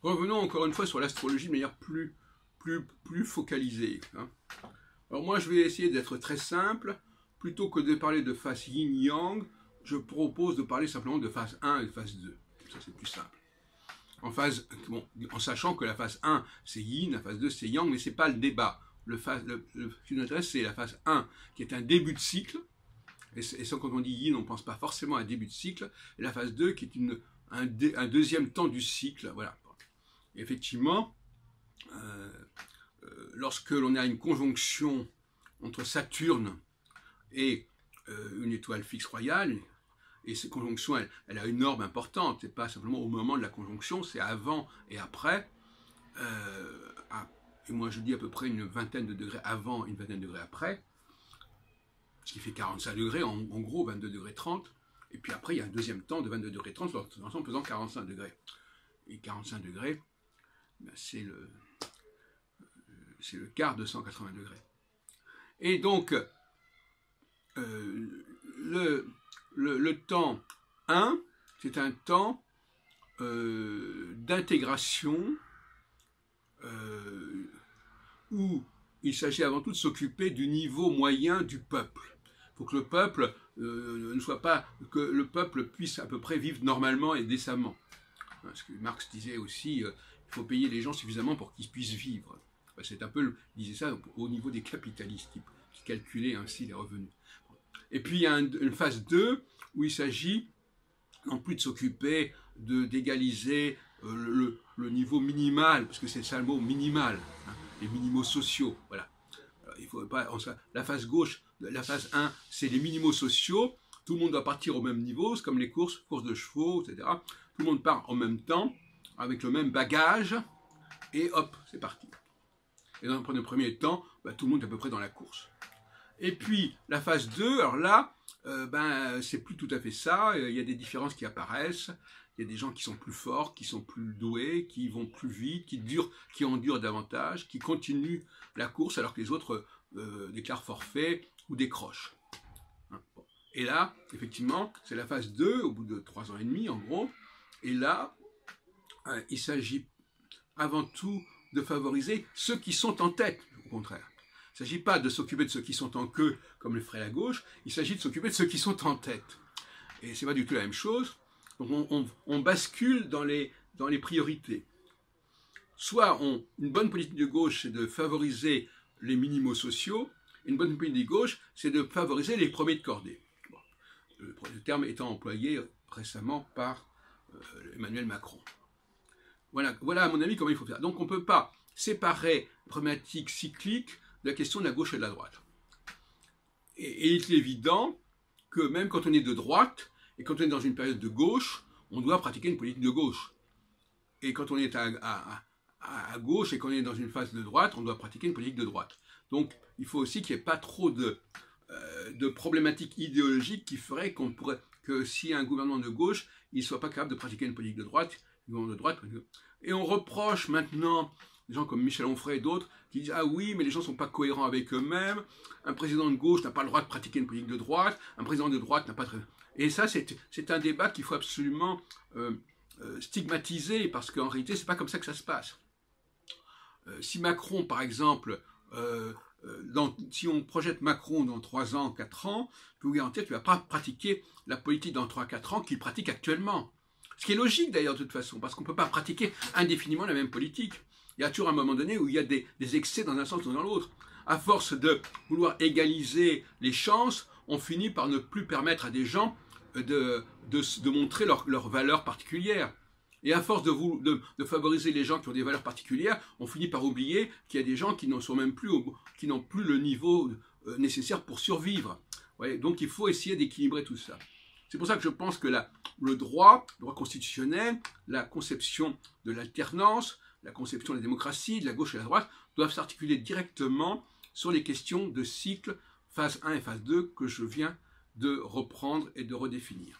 Revenons encore une fois sur l'astrologie de manière plus focalisée. Hein. Alors moi, je vais essayer d'être très simple. Plutôt que de parler de phase yin-yang, je propose de parler simplement de phase 1 et de phase 2. Ça, c'est plus simple. En sachant que la phase 1, c'est yin, la phase 2, c'est yang, mais ce n'est pas le débat. Ce qui nous intéresse, c'est la phase 1, qui est un début de cycle. Et ça, quand on dit yin, on ne pense pas forcément à un début de cycle. Et la phase 2, qui est un deuxième temps du cycle. Voilà. Et effectivement, lorsque l'on a une conjonction entre Saturne et une étoile fixe royale, et cette conjonction, elle a une orbe importante, c'est pas simplement au moment de la conjonction, c'est avant et après, et moi je dis à peu près une vingtaine de degrés avant, une vingtaine de degrés après, ce qui fait 45 degrés, en gros 22 degrés 30, et puis après il y a un deuxième temps de 22 degrés 30, en faisant 45 degrés. Et 45 degrés, ben c'est le quart de 180 degrés. Et donc, le temps 1, c'est un temps d'intégration où il s'agit avant tout de s'occuper du niveau moyen du peuple. Il faut que le peuple que le peuple puisse à peu près vivre normalement et décemment. Parce que Marx disait aussi, il faut payer les gens suffisamment pour qu'ils puissent vivre. C'est un peu, il disait ça au niveau des capitalistes qui calculaient ainsi les revenus. Et puis il y a une phase 2 où il s'agit non plus de s'occuper d'égaliser le niveau minimal, parce que c'est ça le mot minimal, hein, les minimaux sociaux. Voilà. Il faut pas, la phase gauche, la phase 1, c'est les minimaux sociaux. Tout le monde doit partir au même niveau, c'est comme les courses de chevaux, etc. Tout le monde part en même temps, avec le même bagage, et hop, c'est parti. Et dans le premier temps, bah, tout le monde est à peu près dans la course. Et puis, la phase 2, alors là, c'est plus tout à fait ça. Il y a des différences qui apparaissent. Il y a des gens qui sont plus forts, qui sont plus doués, qui vont plus vite, qui endurent davantage, qui continuent la course alors que les autres déclarent forfait ou décrochent. Et là, effectivement, c'est la phase 2, au bout de 3 ans et demi, en gros. Et là, il s'agit avant tout de favoriser ceux qui sont en tête, au contraire. Il ne s'agit pas de s'occuper de ceux qui sont en queue, comme le ferait la gauche, il s'agit de s'occuper de ceux qui sont en tête. Et ce n'est pas du tout la même chose. Donc on bascule dans les priorités. Soit une bonne politique de gauche, c'est de favoriser les minimaux sociaux, une bonne politique de gauche, c'est de favoriser les premiers de cordée. Bon. Le terme étant employé récemment par Emmanuel Macron. Voilà, à mon avis, comment il faut faire. Donc on ne peut pas séparer la problématique cyclique de la question de la gauche et de la droite. Et il est évident que même quand on est de droite, et quand on est dans une période de gauche, on doit pratiquer une politique de gauche. Et quand on est à gauche et qu'on est dans une phase de droite, on doit pratiquer une politique de droite. Donc il faut aussi qu'il n'y ait pas trop de problématiques idéologiques qui feraient que si un gouvernement de gauche, il ne soit pas capable de pratiquer une politique de droite, et on reproche maintenant des gens comme Michel Onfray et d'autres qui disent « Ah oui, mais les gens ne sont pas cohérents avec eux-mêmes, un président de gauche n'a pas le droit de pratiquer une politique de droite, un président de droite n'a pas de... » Et ça, c'est un débat qu'il faut absolument stigmatiser, parce qu'en réalité, ce n'est pas comme ça que ça se passe. Si Macron, par exemple, si on projette Macron dans 3 ans, 4 ans, je peux vous garantir qu'il ne va pas pratiquer la politique dans 3-4 ans qu'il pratique actuellement. Ce qui est logique d'ailleurs de toute façon, parce qu'on ne peut pas pratiquer indéfiniment la même politique. Il y a toujours un moment donné où il y a des excès dans un sens ou dans l'autre. À force de vouloir égaliser les chances, on finit par ne plus permettre à des gens de montrer leurs valeurs particulières. Et à force de favoriser les gens qui ont des valeurs particulières, on finit par oublier qu'il y a des gens qui qui n'ont plus le niveau nécessaire pour survivre. Ouais, donc il faut essayer d'équilibrer tout ça. C'est pour ça que je pense que le droit constitutionnel, la conception de l'alternance, la conception de la démocratie, de la gauche et de la droite, doivent s'articuler directement sur les questions de cycle, phase 1 et phase 2, que je viens de reprendre et de redéfinir.